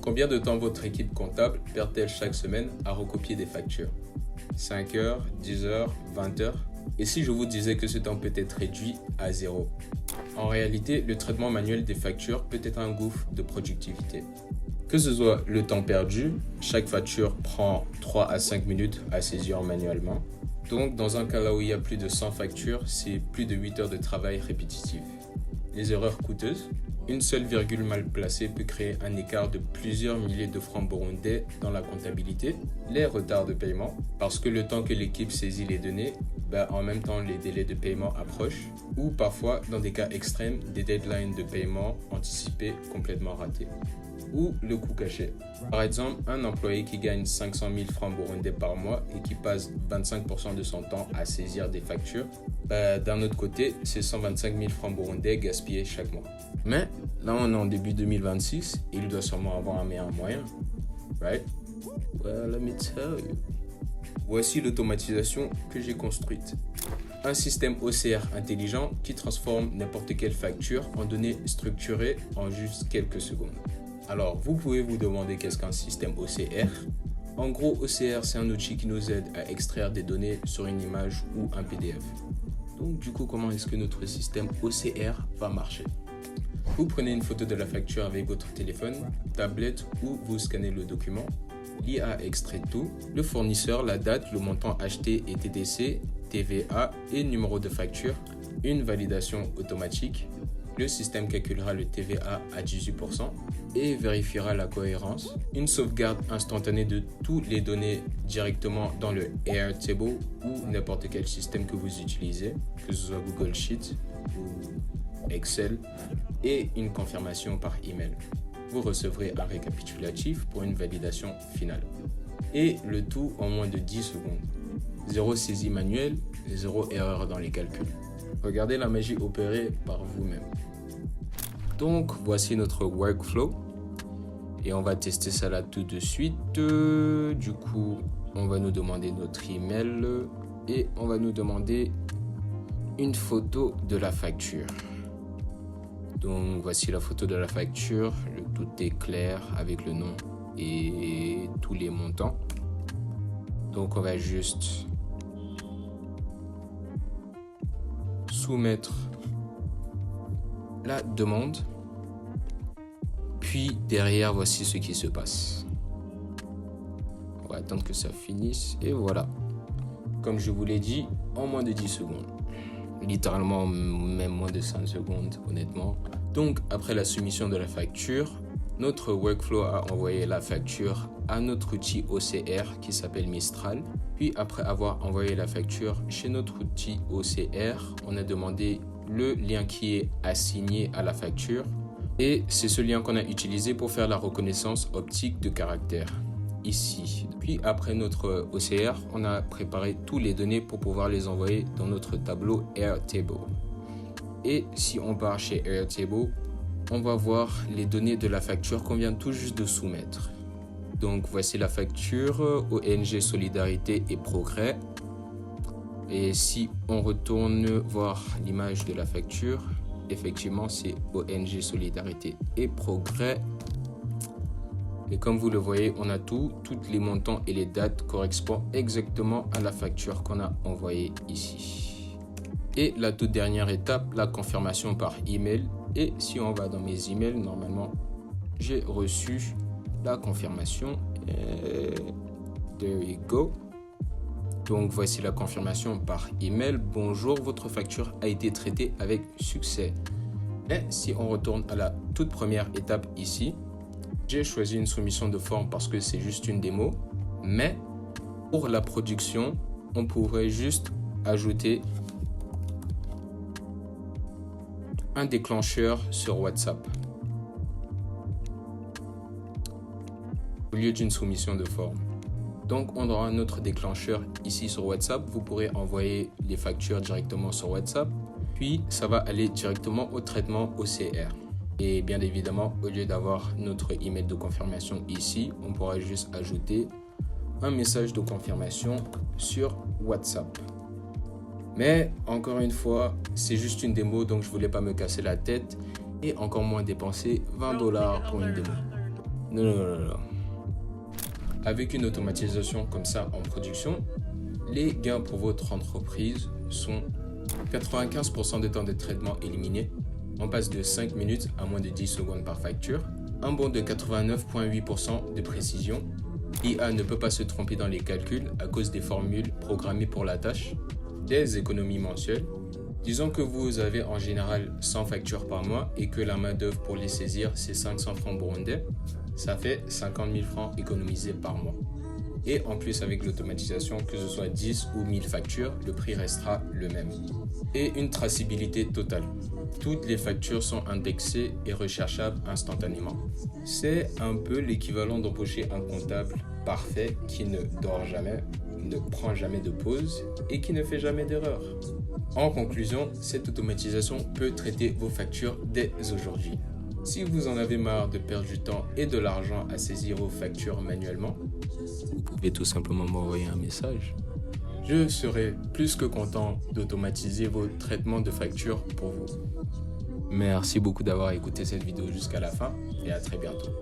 Combien de temps votre équipe comptable perd-elle chaque semaine à recopier des factures? 5 heures, 10 heures, 20 heures? Et si je vous disais que ce temps peut être réduit à zéro? En réalité, le traitement manuel des factures peut être un gouffre de productivité. Que ce soit le temps perdu, chaque facture prend 3 à 5 minutes à saisir manuellement. Donc, dans un cas là où il y a plus de 100 factures, c'est plus de 8 heures de travail répétitif. Les erreurs coûteuses. Une seule virgule mal placée peut créer un écart de plusieurs milliers de francs burundais dans la comptabilité. Les retards de paiement, parce que le temps que l'équipe saisit les données, en même temps les délais de paiement approchent, ou parfois, dans des cas extrêmes, des deadlines de paiement anticipés complètement ratés. Ou le coût caché. Par exemple, un employé qui gagne 500 000 francs burundais par mois et qui passe 25% de son temps à saisir des factures, d'un autre côté, c'est 125 000 francs burundais gaspillés chaque mois. Mais là, on est en début 2026 et il doit sûrement avoir un meilleur moyen. Right? Well, let me tell you. Voici l'automatisation que j'ai construite. Un système OCR intelligent qui transforme n'importe quelle facture en données structurées en juste quelques secondes. Alors, vous pouvez vous demander qu'est-ce qu'un système OCR? En gros, OCR, c'est un outil qui nous aide à extraire des données sur une image ou un PDF. Donc, du coup, comment est-ce que notre système OCR va marcher? Vous prenez une photo de la facture avec votre téléphone, tablette ou vous scannez le document. L'IA extrait tout, le fournisseur, la date, le montant acheté et TTC, TVA et numéro de facture, une validation automatique. Le système calculera le TVA à 18% et vérifiera la cohérence. Une sauvegarde instantanée de toutes les données directement dans le Airtable ou n'importe quel système que vous utilisez, que ce soit Google Sheets ou Excel, et une confirmation par email. Vous recevrez un récapitulatif pour une validation finale. Et le tout en moins de 10 secondes. Zéro saisie manuelle, zéro erreur dans les calculs. Regardez la magie opérée par vous-même. Donc, voici notre workflow. Et on va tester ça là tout de suite. Du coup, on va nous demander notre email et on va nous demander une photo de la facture. Donc, voici la photo de la facture. Tout est clair avec le nom et tous les montants. Donc, on va juste soumettre la demande. Puis derrière, voici ce qui se passe. On va attendre que ça finisse et voilà. Comme je vous l'ai dit, en moins de 10 secondes. Littéralement, même moins de 5 secondes, honnêtement. Donc, après la soumission de la facture, notre workflow a envoyé la facture à notre outil OCR qui s'appelle Mistral. Puis, après avoir envoyé la facture chez notre outil OCR, on a demandé le lien qui est assigné à la facture. Et c'est ce lien qu'on a utilisé pour faire la reconnaissance optique de caractères, ici. Puis après notre OCR, on a préparé toutes les données pour pouvoir les envoyer dans notre tableau Airtable. Et si on part chez Airtable, on va voir les données de la facture qu'on vient tout juste de soumettre. Donc voici la facture ONG Solidarité et Progrès. Et si on retourne voir l'image de la facture, effectivement, c'est ONG Solidarité et Progrès. Et comme vous le voyez, on a tous les montants et les dates correspondent exactement à la facture qu'on a envoyée ici. Et la toute dernière étape, la confirmation par email. Et si on va dans mes emails, normalement, j'ai reçu la confirmation. There we go. Donc voici la confirmation par email. Bonjour, votre facture a été traitée avec succès. Et si on retourne à la toute première étape ici, j'ai choisi une soumission de forme parce que c'est juste une démo. Mais pour la production, on pourrait juste ajouter un déclencheur sur WhatsApp au lieu d'une soumission de forme. Donc, on aura un autre déclencheur ici sur WhatsApp. Vous pourrez envoyer les factures directement sur WhatsApp. Puis, ça va aller directement au traitement OCR. Et bien évidemment, au lieu d'avoir notre email de confirmation ici, on pourra juste ajouter un message de confirmation sur WhatsApp. Mais encore une fois, c'est juste une démo, donc je voulais pas me casser la tête et encore moins dépenser $20 pour une démo. Non. Avec une automatisation comme ça en production, les gains pour votre entreprise sont 95% de temps de traitement éliminé. On passe de 5 minutes à moins de 10 secondes par facture. Un bond de 89,8% de précision. IA ne peut pas se tromper dans les calculs à cause des formules programmées pour la tâche. Des économies mensuelles. Disons que vous avez en général 100 factures par mois et que la main-d'œuvre pour les saisir c'est 500 francs burundais. Ça fait 50 000 francs économisés par mois. Et en plus, avec l'automatisation, que ce soit 10 ou 1000 factures, le prix restera le même. Et une traçabilité totale. Toutes les factures sont indexées et recherchables instantanément. C'est un peu l'équivalent d'embaucher un comptable parfait qui ne dort jamais, ne prend jamais de pause et qui ne fait jamais d'erreur. En conclusion, cette automatisation peut traiter vos factures dès aujourd'hui. Si vous en avez marre de perdre du temps et de l'argent à saisir vos factures manuellement, vous pouvez tout simplement m'envoyer un message. Je serai plus que content d'automatiser vos traitements de factures pour vous. Merci beaucoup d'avoir écouté cette vidéo jusqu'à la fin et à très bientôt.